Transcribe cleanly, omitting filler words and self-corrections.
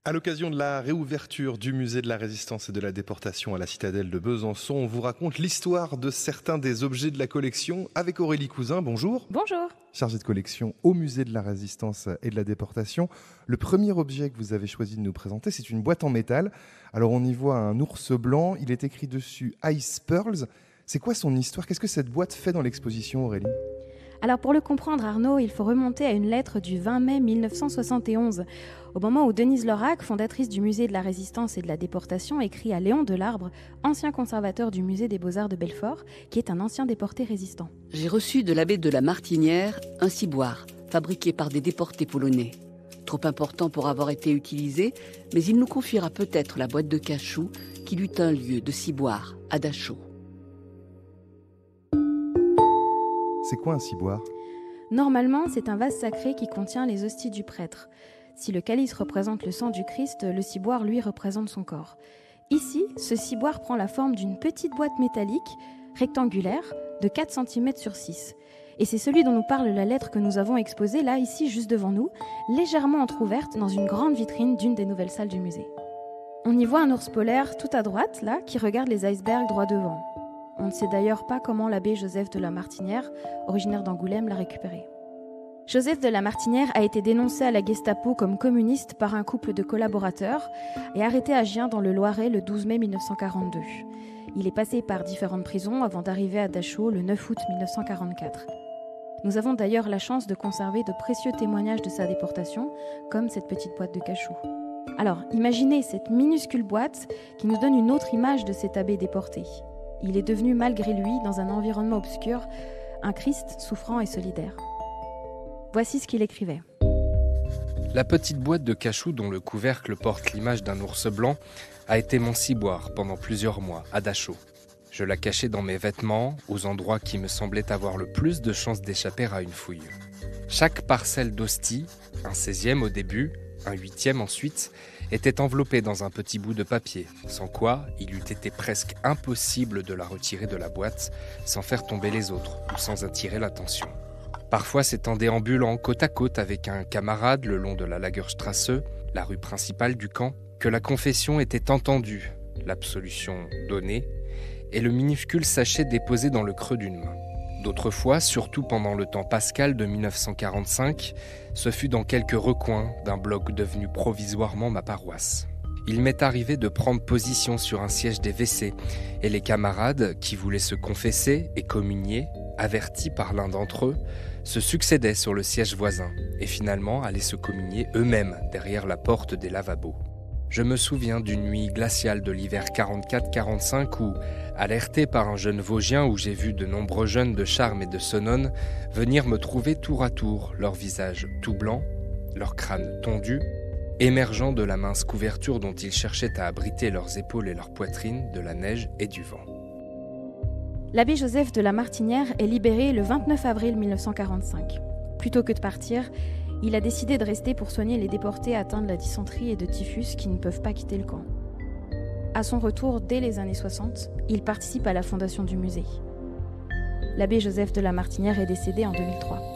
À l'occasion de la réouverture du musée de la Résistance et de la Déportation à la citadelle de Besançon, on vous raconte l'histoire de certains des objets de la collection avec Aurélie Cousin. Bonjour. Bonjour. Chargée de collection au musée de la Résistance et de la Déportation. Le premier objet que vous avez choisi de nous présenter, c'est une boîte en métal. Alors on y voit un ours blanc, il est écrit dessus Ice Pearls. C'est quoi son histoire? Qu'est-ce que cette boîte fait dans l'exposition, Aurélie? Alors pour le comprendre, Arnaud, il faut remonter à une lettre du 20 mai 1971, au moment où Denise Lorac, fondatrice du musée de la Résistance et de la Déportation, écrit à Léon Delarbre, ancien conservateur du musée des Beaux-Arts de Belfort, qui est un ancien déporté résistant. J'ai reçu de l'abbé de la Martinière un ciboire, fabriqué par des déportés polonais. Trop important pour avoir été utilisé, mais il nous confiera peut-être la boîte de cachou qui eut un lieu de ciboire à Dachau. C'est quoi un ciboire? Normalement, c'est un vase sacré qui contient les hosties du prêtre. Si le calice représente le sang du Christ, le ciboire, lui, représente son corps. Ici, ce ciboire prend la forme d'une petite boîte métallique, rectangulaire, de 4 cm sur 6. Et c'est celui dont nous parle la lettre que nous avons exposée, là, ici, juste devant nous, légèrement entrouverte dans une grande vitrine d'une des nouvelles salles du musée. On y voit un ours polaire tout à droite, là, qui regarde les icebergs droit devant. On ne sait d'ailleurs pas comment l'abbé Joseph de la Martinière, originaire d'Angoulême, l'a récupéré. Joseph de la Martinière a été dénoncé à la Gestapo comme communiste par un couple de collaborateurs et arrêté à Gien dans le Loiret le 12 mai 1942. Il est passé par différentes prisons avant d'arriver à Dachau le 9 août 1944. Nous avons d'ailleurs la chance de conserver de précieux témoignages de sa déportation, comme cette petite boîte de cachou. Alors, imaginez cette minuscule boîte qui nous donne une autre image de cet abbé déporté. Il est devenu, malgré lui, dans un environnement obscur, un Christ souffrant et solidaire. Voici ce qu'il écrivait. La petite boîte de cachou dont le couvercle porte l'image d'un ours blanc a été mon ciboire pendant plusieurs mois à Dachau. Je la cachais dans mes vêtements, aux endroits qui me semblaient avoir le plus de chances d'échapper à une fouille. Chaque parcelle d'hostie, un 16e au début, un 8e ensuite, était enveloppée dans un petit bout de papier, sans quoi il eût été presque impossible de la retirer de la boîte sans faire tomber les autres ou sans attirer l'attention. Parfois, c'est en déambulant côte à côte avec un camarade le long de la Lagerstrasse, la rue principale du camp, que la confession était entendue, l'absolution donnée, et le minuscule sachet déposé dans le creux d'une main. D'autres fois, surtout pendant le temps pascal de 1945, ce fut dans quelques recoins d'un bloc devenu provisoirement ma paroisse. Il m'est arrivé de prendre position sur un siège des WC, et les camarades, qui voulaient se confesser et communier, avertis par l'un d'entre eux, se succédaient sur le siège voisin, et finalement allaient se communier eux-mêmes derrière la porte des lavabos. Je me souviens d'une nuit glaciale de l'hiver 44-45 où, alerté par un jeune Vosgien où j'ai vu de nombreux jeunes de Charmes et de Sonone venir me trouver tour à tour, leur visage tout blanc, leur crâne tondu, émergeant de la mince couverture dont ils cherchaient à abriter leurs épaules et leur poitrine de la neige et du vent. L'abbé Joseph de la Martinière est libéré le 29 avril 1945. Plutôt que de partir, il a décidé de rester pour soigner les déportés atteints de la dysenterie et de typhus qui ne peuvent pas quitter le camp. À son retour, dès les années 60, il participe à la fondation du musée. L'abbé Joseph de la Martinière est décédé en 2003.